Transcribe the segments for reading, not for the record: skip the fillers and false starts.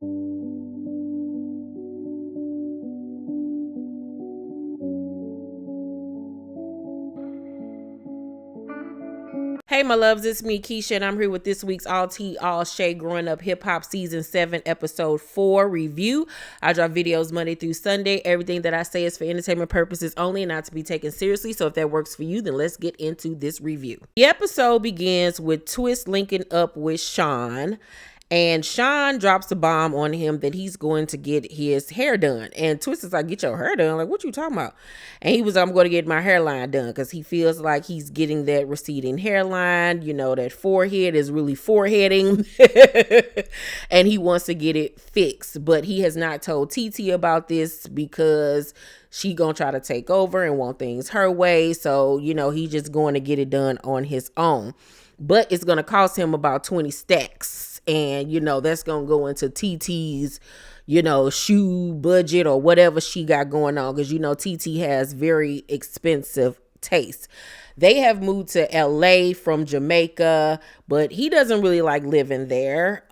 Hey, my loves, it's me, Keisha, and I'm here with this week's All Tea, All Shade Growing Up Hip Hop Season 7, Episode 4 review. I drop videos Monday through Sunday. Everything that I say is for entertainment purposes only and not to be taken seriously. So if that works for you, then let's get into this review. The episode begins with Twist linking up with Shawn. And Shawn drops a bomb on him that he's going to get his hair done. And Twist is like, get your hair done? Like, what you talking about? And he was, I'm going to get my hairline done because he feels like he's getting that receding hairline. You know, that forehead is really foreheading. And he wants to get it fixed. But he has not told TT about this because she gonna try to take over and want things her way. So, you know, he's just going to get it done on his own. But it's going to cost him about 20 stacks. And, you know, that's going to go into TT's, you know, shoe budget or whatever she got going on. Because, you know, TT has very expensive taste. They have moved to LA from Jamaica, but he doesn't really like living there.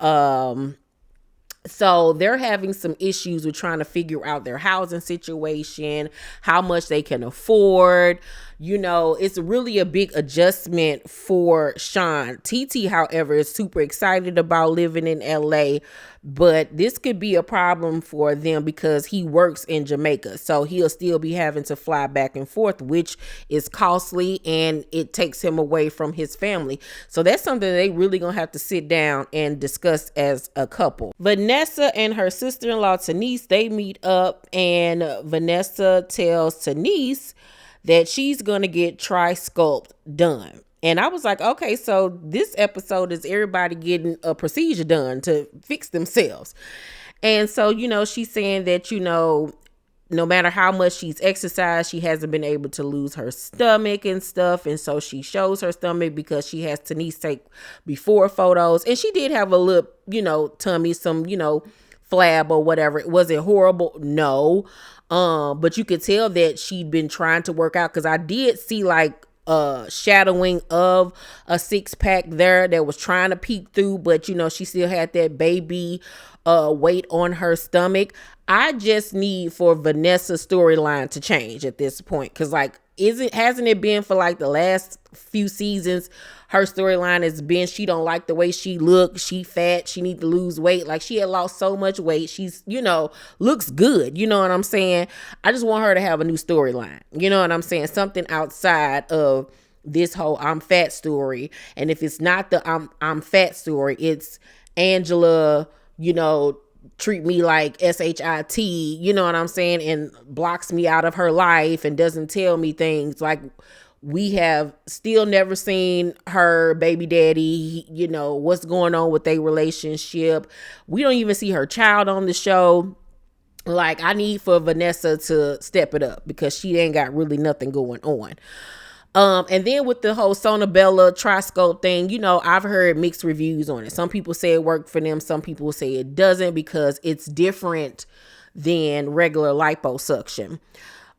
So they're having some issues with trying to figure out their housing situation, how much they can afford. You know, it's really a big adjustment for Shawn. TT, however, is super excited about living in LA, but this could be a problem for them because he works in Jamaica. So he'll still be having to fly back and forth, which is costly and it takes him away from his family. So that's something they really gonna have to sit down and discuss as a couple. Vanessa and her sister-in-law Tanise, they meet up, and Vanessa tells Tanise that she's going to get tri-sculpt done. And I was like, okay, so this episode is everybody getting a procedure done to fix themselves. And so, you know, she's saying that, you know, no matter how much she's exercised, she hasn't been able to lose her stomach and stuff. And so she shows her stomach because she has Tanise take before photos. And she did have a little, you know, tummy, some, you know, flab or whatever. Was it horrible? No. But you could tell that she'd been trying to work out, because I did see like shadowing of a six-pack there that was trying to peek through, but you know, she still had that baby weight on her stomach. I just need for Vanessa's storyline to change at this point, because like, hasn't it been for like the last few seasons? Her storyline has been she don't like the way she looks, she fat, she need to lose weight. Like, she had lost so much weight, she's, you know, looks good, you know what I'm saying? I just want her to have a new storyline, you know what I'm saying? Something outside of this whole I'm fat story. And if it's not the I'm fat story, it's Angela, you know, treat me like SHIT, you know what I'm saying, and blocks me out of her life and doesn't tell me things. Like, we have still never seen her baby daddy, you know, what's going on with their relationship. We don't even see her child on the show. Like, I need for Vanessa to step it up because she ain't got really nothing going on. And then with the whole Sonabella Triscope thing, you know, I've heard mixed reviews on it. Some people say it worked for them. Some people say it doesn't because it's different than regular liposuction.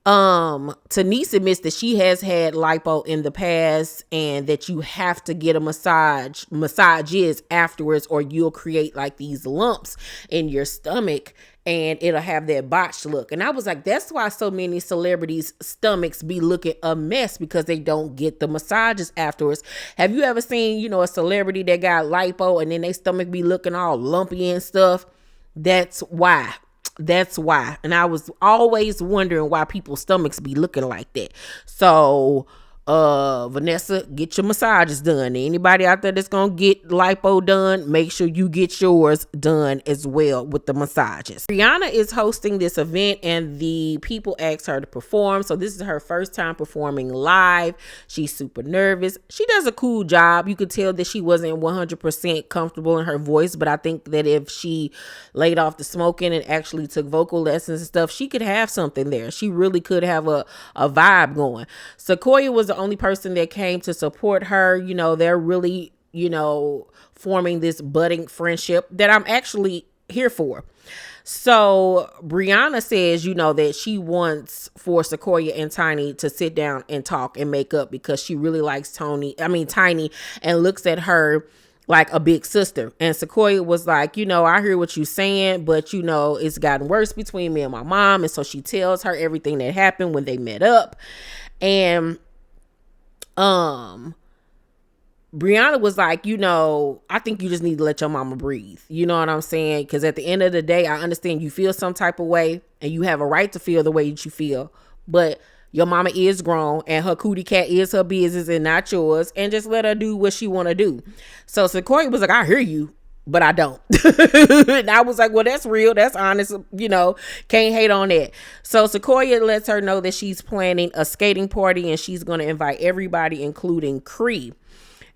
Tanise admits that she has had lipo in the past and that you have to get a massages afterwards, or you'll create like these lumps in your stomach and it'll have that botched look. And I was like, that's why so many celebrities' stomachs be looking a mess, because they don't get the massages afterwards. Have you ever seen, you know, a celebrity that got lipo and then their stomach be looking all lumpy and stuff? That's why. That's why. And I was always wondering why people's stomachs be looking like that. So Vanessa, get your massages done. Anybody out there that's gonna get lipo done, make sure you get yours done as well with the massages. Briana is hosting this event and the people asked her to perform. So this is her first time performing live. She's super nervous. She does a cool job. You could tell that she wasn't 100% comfortable in her voice, but I think that if she laid off the smoking and actually took vocal lessons and stuff, she could have something there. She really could have a vibe going. Sakoya was the only person that came to support her. You know, they're really, you know, forming this budding friendship that I'm actually here for. So Briana says, you know, that she wants for Sakoya and Tiny to sit down and talk and make up because she really likes Tiny and looks at her like a big sister. And Sakoya was like, I hear what you're saying, but it's gotten worse between me and my mom. And so she tells her everything that happened when they met up. And Briana was like, I think you just need to let your mama breathe. You know what I'm saying? Because at the end of the day, I understand you feel some type of way and you have a right to feel the way that you feel. But your mama is grown and her cootie cat is her business and not yours. And just let her do what she want to do. So Sakoya was like, I hear you, but I don't. And I was like, well, that's real. That's honest. Can't hate on that. So Sakoya lets her know that she's planning a skating party and she's going to invite everybody, including Cree.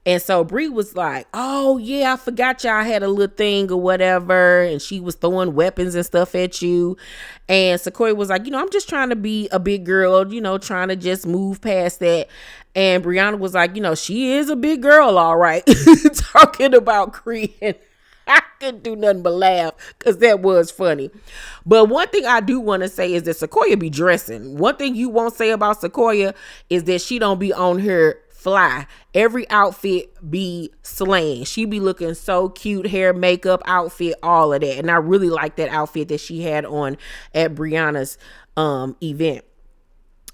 And so Bree was like, oh, yeah, I forgot y'all had a little thing or whatever. And she was throwing weapons and stuff at you. And Sakoya was like, I'm just trying to be a big girl, trying to just move past that. And Briana was like, she is a big girl, all right. Talking about Cree. And I couldn't do nothing but laugh because that was funny. But one thing I do want to say is that Sakoya be dressing. One thing you won't say about Sakoya is that she don't be on her fly. Every outfit be slaying. She be looking so cute, hair, makeup, outfit, all of that. And I really like that outfit that she had on at Briana's event.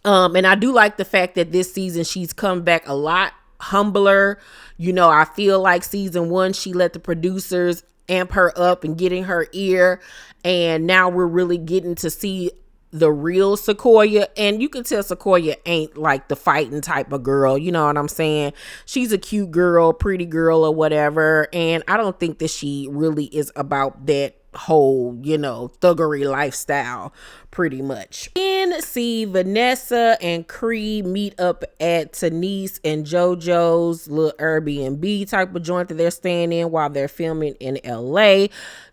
And I do like the fact that this season she's come back a lot humbler. I feel like season 1 she let the producers amp her up and get in her ear, and now we're really getting to see the real Sakoya. And you can tell Sakoya ain't like the fighting type of girl, you know what I'm saying? She's a cute girl, pretty girl or whatever, and I don't think that she really is about that whole thuggery lifestyle pretty much. Then see Vanessa and Cree meet up at Tanise and JoJo's little Airbnb type of joint that they're staying in while they're filming in LA.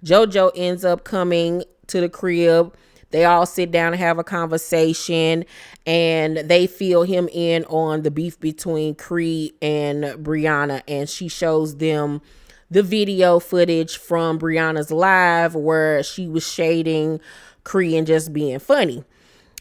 JoJo ends up coming to the crib. They all sit down and have a conversation, and they fill him in on the beef between Cree and Briana, and she shows them the video footage from Briana's live where she was shading Cree and just being funny.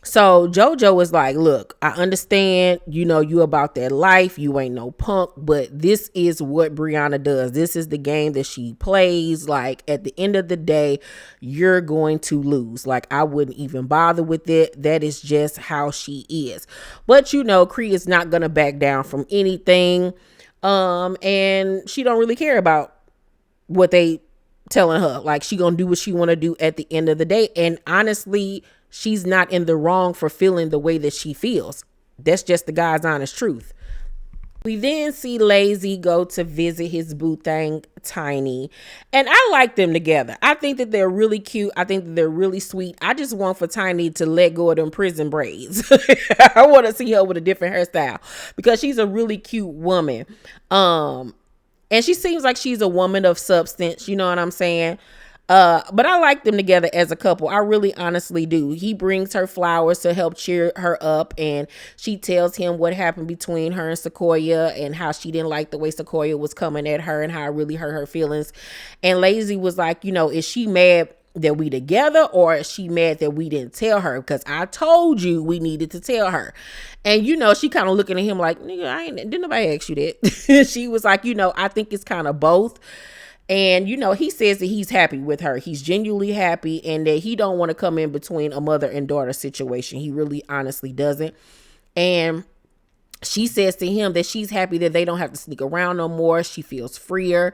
So JoJo was like, look, I understand, you about that life. You ain't no punk, but this is what Briana does. This is the game that she plays. Like, at the end of the day, you're going to lose. Like, I wouldn't even bother with it. That is just how she is. But, Cree is not going to back down from anything. And she don't really care about what they telling her. Like, she gonna do what she want to do at the end of the day. And honestly, she's not in the wrong for feeling the way that she feels. That's just the God's honest truth. We then see Layzie go to visit his boo thing, Tiny. And I like them together. I think that they're really cute. I think that they're really sweet. I just want for Tiny to let go of them prison braids. I want to see her with a different hairstyle because she's a really cute woman. And she seems like she's a woman of substance. You know what I'm saying? But I like them together as a couple. I really honestly do. He brings her flowers to help cheer her up, and she tells him what happened between her and Sakoya and how she didn't like the way Sakoya was coming at her and how it really hurt her feelings. And Layzie was like, is she mad that we together, or is she mad that we didn't tell her? Because I told you we needed to tell her. And she kind of looking at him like, nigga, didn't nobody ask you that. She was like, I think it's kind of both. And, he says that he's happy with her. He's genuinely happy, and that he don't want to come in between a mother and daughter situation. He really honestly doesn't. And she says to him that she's happy that they don't have to sneak around no more. She feels freer.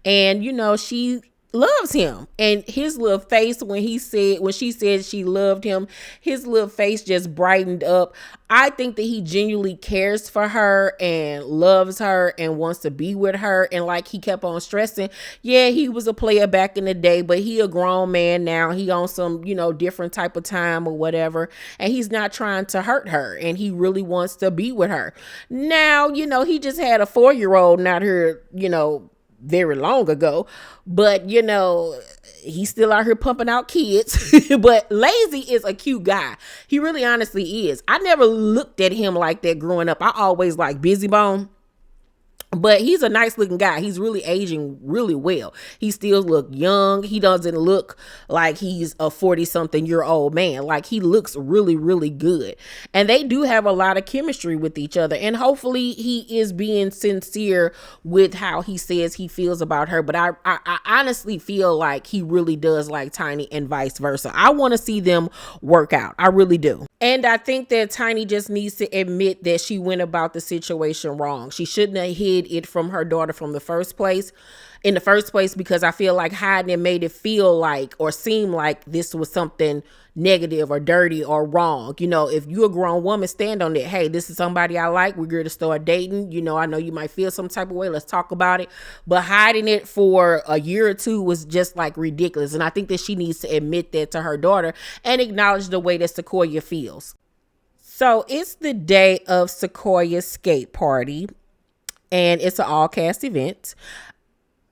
And, she loves him. And his little face when she said she loved him, his little face just brightened up. I think that he genuinely cares for her and loves her and wants to be with her. And like he kept on stressing, yeah, he was a player back in the day, but he a grown man now. He on some, different type of time or whatever. And he's not trying to hurt her. And he really wants to be with her. Now, he just had a 4-year-old not here, very long ago, but he's still out here pumping out kids. But Layzie is a cute guy. He really honestly is. I never looked at him like that growing up. I always like Busy Bone. But he's a nice looking guy. He's really aging really well. He still look young. He doesn't look like he's a 40-something-year-old man. Like, he looks really, really good. And they do have a lot of chemistry with each other. And hopefully he is being sincere with how he says he feels about her. But I honestly feel like he really does like Tiny, and vice versa. I want to see them work out. I really do. And I think that Tiny just needs to admit that she went about the situation wrong. She shouldn't have hid it from her daughter in the first place, because I feel like hiding it made it feel like or seem like this was something negative or dirty or wrong. You know, if you're a grown woman, stand on it. Hey, this is somebody I like. We're going to start dating. You know, I know you might feel some type of way. Let's talk about it. But hiding it for a year or two was just like ridiculous. And I think that she needs to admit that to her daughter and acknowledge the way that Sakoya feels. So it's the day of Sakoya's skate party, and it's an all cast event.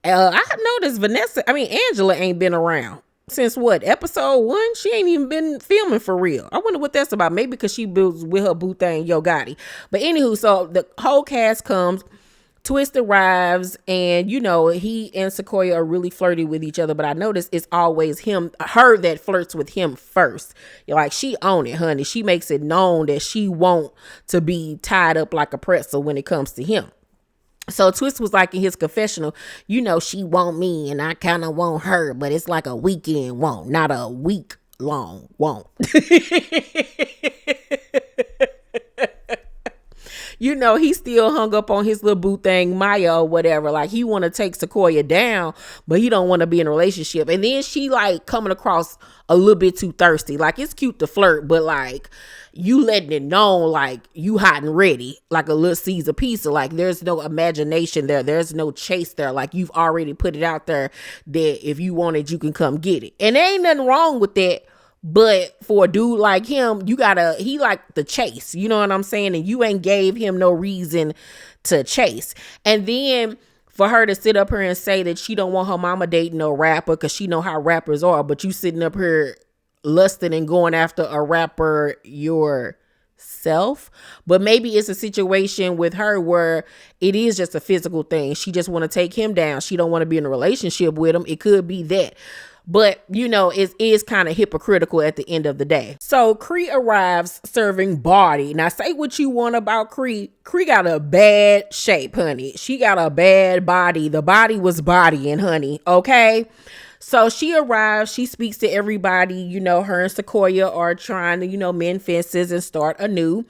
I noticed Angela ain't been around since what, episode 1? She ain't even been filming for real. I wonder what that's about. Maybe because she was with her boo thing, Yo Gotti. But anywho, so the whole cast comes. Twist arrives, and you know, he and Sakoya are really flirty with each other, but I notice it's always her that flirts with him first. You're like, she own it, honey. She makes it known that she want to be tied up like a pretzel when it comes to him. So Twist was like in his confessional, you know, she want me and I kind of want her, but it's like a weekend want, not a week long want. You know, he still hung up on his little boo thing, Maya or whatever. Like, he want to take Sakoya down, but he don't want to be in a relationship. And then she like coming across a little bit too thirsty. Like, it's cute to flirt, but like, you letting it known like you hot and ready, like a little Caesar pizza. Like, there's no imagination there. There's no chase there. Like, you've already put it out there that if you want it, you can come get it. And there ain't nothing wrong with that. But for a dude like him, he like the chase, you know what I'm saying? And you ain't gave him no reason to chase. And then for her to sit up here and say that she don't want her mama dating no rapper because she know how rappers are, but you sitting up here lusting and going after a rapper yourself. But maybe it's a situation with her where it is just a physical thing. She just want to take him down. She don't want to be in a relationship with him. It could be that. But, you know, it is kind of hypocritical at the end of the day. So Cree arrives serving body. Now, say what you want about Cree. Cree got a bad shape, honey. She got a bad body. The body was bodying, honey. Okay. So she arrives. She speaks to everybody. You know, her and Sakoya are trying to, you know, mend fences and start anew.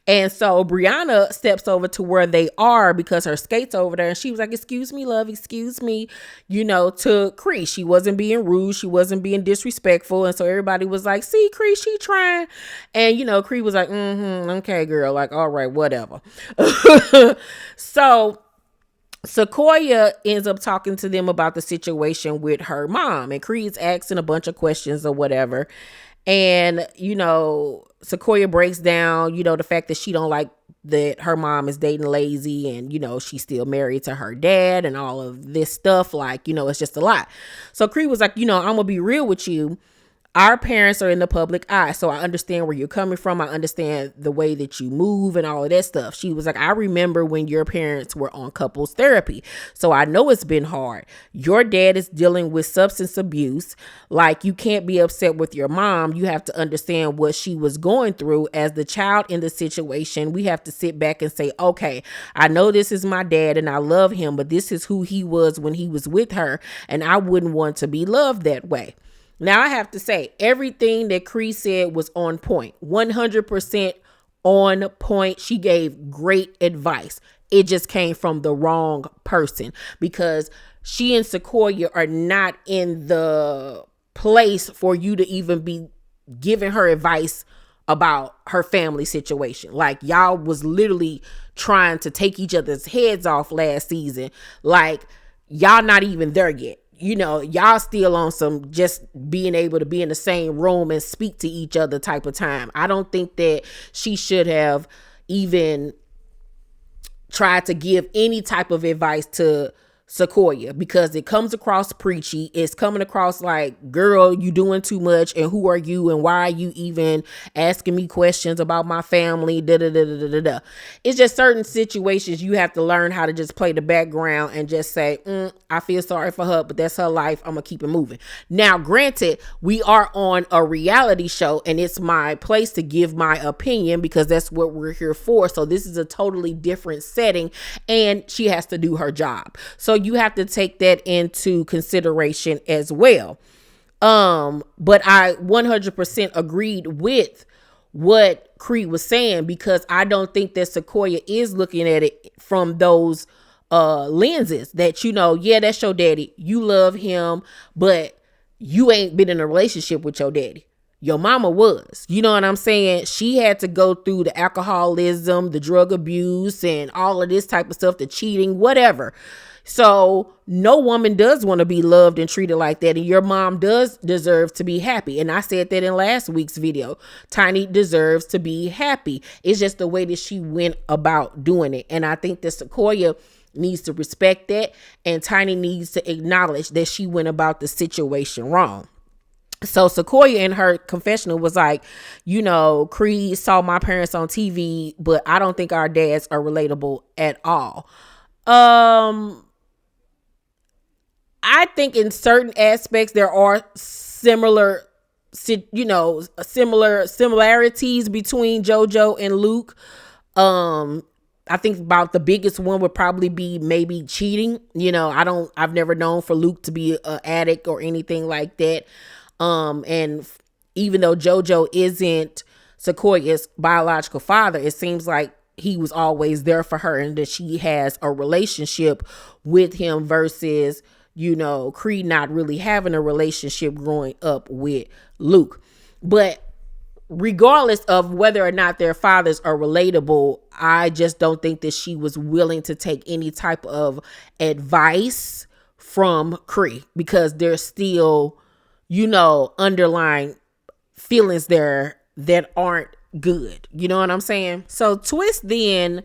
And so Briana steps over to where they are because her skate's over there. And she was like, excuse me, love, excuse me, you know, to Cree. She wasn't being rude. She wasn't being disrespectful. And so everybody was like, see, Cree, she trying. And, you know, Cree was like, okay, girl. Like, all right, whatever. So Sakoya ends up talking to them about the situation with her mom. And Cree's asking a bunch of questions or whatever. And, you know, Sakoya breaks down, you know, the fact that she don't like that her mom is dating Layzie and, you know, she's still married to her dad and all of this stuff. Like, you know, it's just a lot. So Cree was like, you know, I'm going to be real with you. Our parents are in the public eye, so I understand where you're coming from. I understand the way that you move and all of that stuff. She was like, I remember when your parents were on couples therapy, so I know it's been hard. Your dad is dealing with substance abuse. Like, you can't be upset with your mom. You have to understand what she was going through. As the child in the situation, we have to sit back and say, okay, I know this is my dad and I love him, but this is who he was when he was with her, and I wouldn't want to be loved that way. Now, I have to say, everything that Cree said was on point, 100% on point. She gave great advice. It just came from the wrong person because she and Sakoya are not in the place for you to even be giving her advice about her family situation. Like, y'all was literally trying to take each other's heads off last season. Like, y'all not even there yet. You know, y'all still on some just being able to be in the same room and speak to each other type of time. I don't think that she should have even tried to give any type of advice to Sakoya, because it comes across preachy. It's coming across like, girl, you doing too much, and who are you, and why are you even asking me questions about my family, da da da da da da. It's just certain situations you have to learn how to just play the background and just say, I feel sorry for her, but that's her life, I'm gonna keep it moving. Now granted, we are on a reality show and it's my place to give my opinion because that's what we're here for. So this is a totally different setting and she has to do her job. So you have to take that into consideration as well. But I 100% agreed with what Cree was saying, because I don't think that Sakoya is looking at it from those lenses that, you know, yeah, that's your daddy, you love him, but you ain't been in a relationship with your daddy. Your mama was, you know what I'm saying? She had to go through the alcoholism, the drug abuse, and all of this type of stuff, the cheating, whatever. So no woman does want to be loved and treated like that. And your mom does deserve to be happy. And I said that in last week's video. Tiny deserves to be happy. It's just the way that she went about doing it. And I think that Sakoya needs to respect that. And Tiny needs to acknowledge that she went about the situation wrong. So Sakoya in her confessional was like, you know, Cree saw my parents on TV, but I don't think our dads are relatable at all. I think in certain aspects there are similarities between JoJo and Luke. I think about the biggest one would probably be maybe cheating. You know, I've never known for Luke to be an addict or anything like that. And even though JoJo isn't Sakoya's biological father, it seems like he was always there for her and that she has a relationship with him versus, you know, Cree not really having a relationship growing up with Luke. But regardless of whether or not their fathers are relatable, I just don't think that she was willing to take any type of advice from Cree, because there's still, you know, underlying feelings there that aren't good. You know what I'm saying? So Twist then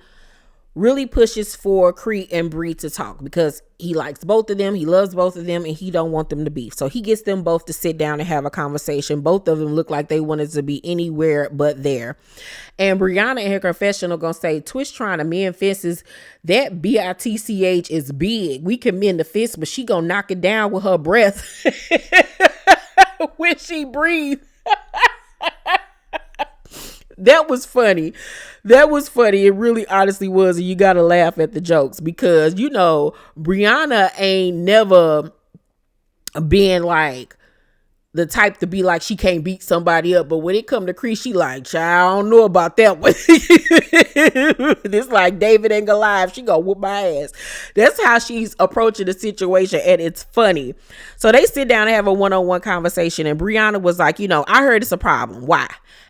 really pushes for Cree and Bree to talk because he likes both of them. He loves both of them and he don't want them to beef. So he gets them both to sit down and have a conversation. Both of them look like they wanted to be anywhere but there. And Briana in her confessional gonna say, Twist trying to mend fences. That bitch is big. We can mend the fence, but she gonna knock it down with her breath when she breathes. That was funny. It really honestly was. And you got to laugh at the jokes because, you know, Briana ain't never been like the type to be like she can't beat somebody up. But when it come to Cree, she like, child, I don't know about that one. This like David and Goliath. She gonna whoop my ass. That's how she's approaching the situation. And it's funny. So they sit down and have a one-on-one conversation. And Briana was like, you know, I heard it's a problem. Why?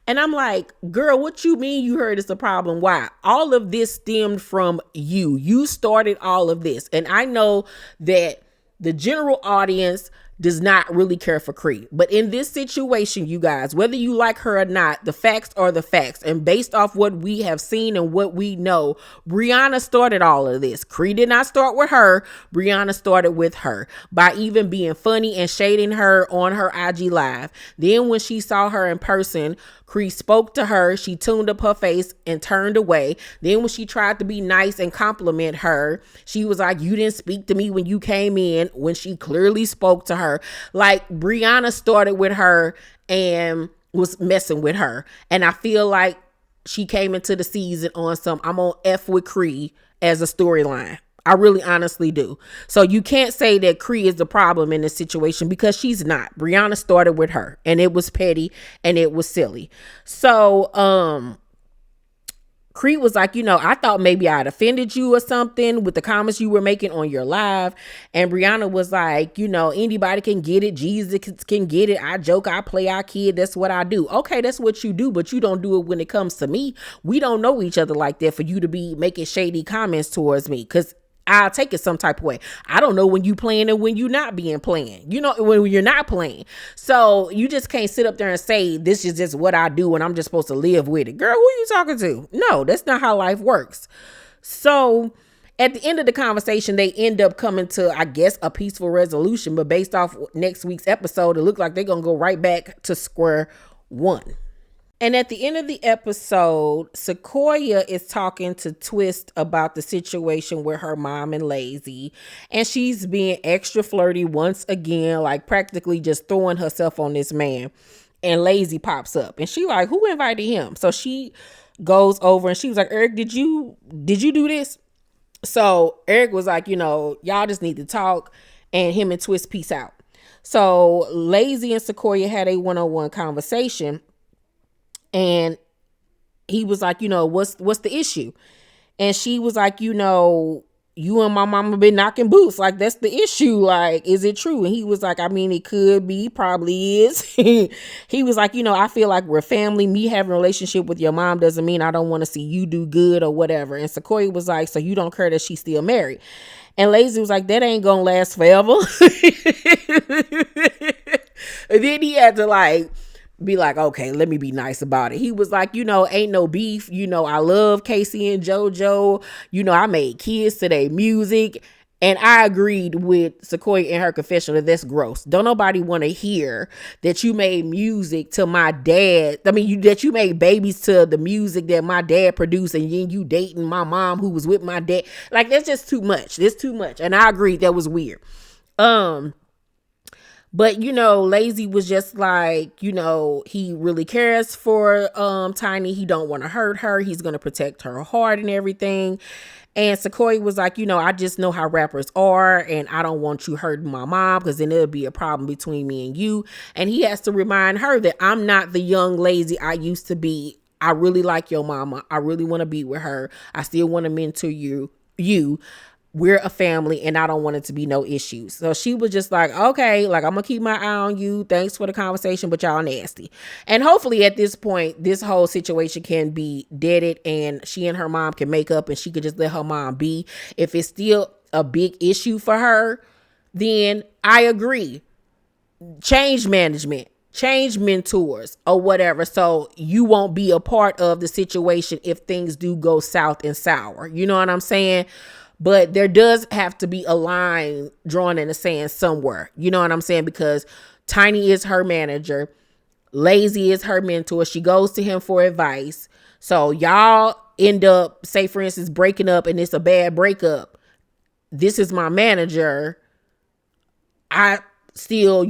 And I'm like, girl, what you mean you heard it's a problem? Why? All of this stemmed from you. You started all of this. And I know that the general audience does not really care for Cree. But in this situation, you guys, whether you like her or not, the facts are the facts. And based off what we have seen and what we know, Briana started all of this. Cree did not start with her. Briana started with her by even being funny and shading her on her IG live. Then when she saw her in person, Cree spoke to her. She tuned up her face and turned away. Then when she tried to be nice and compliment her, she was like, you didn't speak to me when you came in, when she clearly spoke to her. Like, Briana started with her and was messing with her. And I feel like she came into the season on some I'm on F with Cree as a storyline. I really honestly do. So you can't say that Cree is the problem in this situation because she's not. Briana started with her and it was petty and it was silly. So Cree was like, you know, I thought maybe I'd offended you or something with the comments you were making on your live. And Briana was like, you know, anybody can get it. Jesus can get it. I joke, I play, I kid. That's what I do. Okay, that's what you do, but you don't do it when it comes to me. We don't know each other like that for you to be making shady comments towards me, because I'll take it some type of way. I don't know when you playing and when you not being playing, you know, when you're not playing. So you just can't sit up there and say, this is just what I do and I'm just supposed to live with it. Girl, who are you talking to? No, that's not how life works. So At the end of the conversation, they end up coming to, I guess, a peaceful resolution. But based off next week's episode, it looks like they're going to go right back to square one. And at the end of the episode, Sakoya is talking to Twist about the situation with her mom and Layzie. And she's being extra flirty once again, like practically just throwing herself on this man. And Layzie pops up and she like, who invited him? So she goes over and she was like, Eric, did you do this? So Eric was like, y'all just need to talk, and him and Twist peace out. So Layzie and Sakoya had a one-on-one conversation. And he was like, what's the issue? And she was like, you and my mama been knocking boots. Like, that's the issue. Like, is it true? And he was like, I mean, it could be, probably is. He was like, I feel like we're family. Me having a relationship with your mom doesn't mean I don't want to see you do good or whatever. And Sakoya was like, so you don't care that she's still married? And Layzie was like, that ain't gonna last forever. And then he had to be like, okay, let me be nice about it. He was like, ain't no beef. I love Casey and JoJo. I made kids to their music. And I agreed with Sakoya in her confession that that's gross. Don't nobody want to hear that you made music to my dad. I mean, that you made babies to the music that my dad produced, and then you dating my mom who was with my dad. Like, that's just too much. That's too much. And I agreed that was weird. But, Layzie was just like, he really cares for Tiny. He don't want to hurt her. He's going to protect her heart and everything. And Sakoya was like, I just know how rappers are, and I don't want you hurting my mom, because then it'll be a problem between me and you. And he has to remind her that I'm not the young Layzie I used to be. I really like your mama. I really want to be with her. I still want to mentor you. We're a family, and I don't want it to be no issues. So she was just like, okay, like, I'm gonna keep my eye on you. Thanks for the conversation, but y'all nasty. And hopefully at this point, this whole situation can be deaded, and she and her mom can make up, and she could just let her mom be. If it's still a big issue for her, then I agree. Change management, change mentors or whatever, so you won't be a part of the situation if things do go south and sour. You know what I'm saying? But there does have to be a line drawn in the sand somewhere. You know what I'm saying? Because Tiny is her manager. Layzie is her mentor. She goes to him for advice. So y'all end up, say for instance, breaking up, and it's a bad breakup. This is my manager. I still,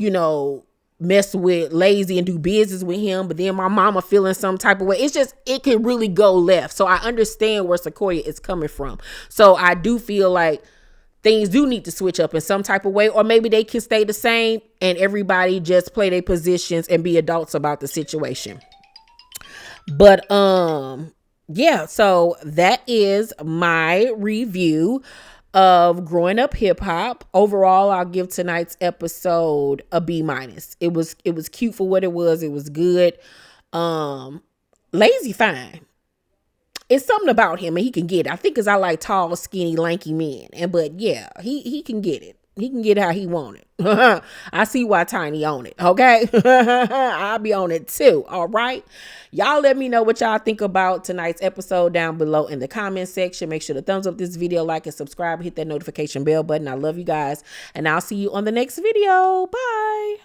mess with Layzie and do business with him, but then my mama feeling some type of way. It's just, it can really go left. So I understand where Sakoya is coming from. So I do feel like things do need to switch up in some type of way, or maybe they can stay the same and everybody just play their positions and be adults about the situation. But yeah, so that is my review of Growing Up Hip Hop. Overall, I'll give tonight's episode a B-. It was cute for what it was. It was good. Layzie fine. It's something about him, and he can get it. I think because I like tall, skinny, lanky men. But yeah, he can get it. He can get how he want it. I see why Tiny on it. Okay. I'll be on it too. All right. Y'all let me know what y'all think about tonight's episode down below in the comment section. Make sure to thumbs up this video, like and subscribe, hit that notification bell button. I love you guys, and I'll see you on the next video. Bye.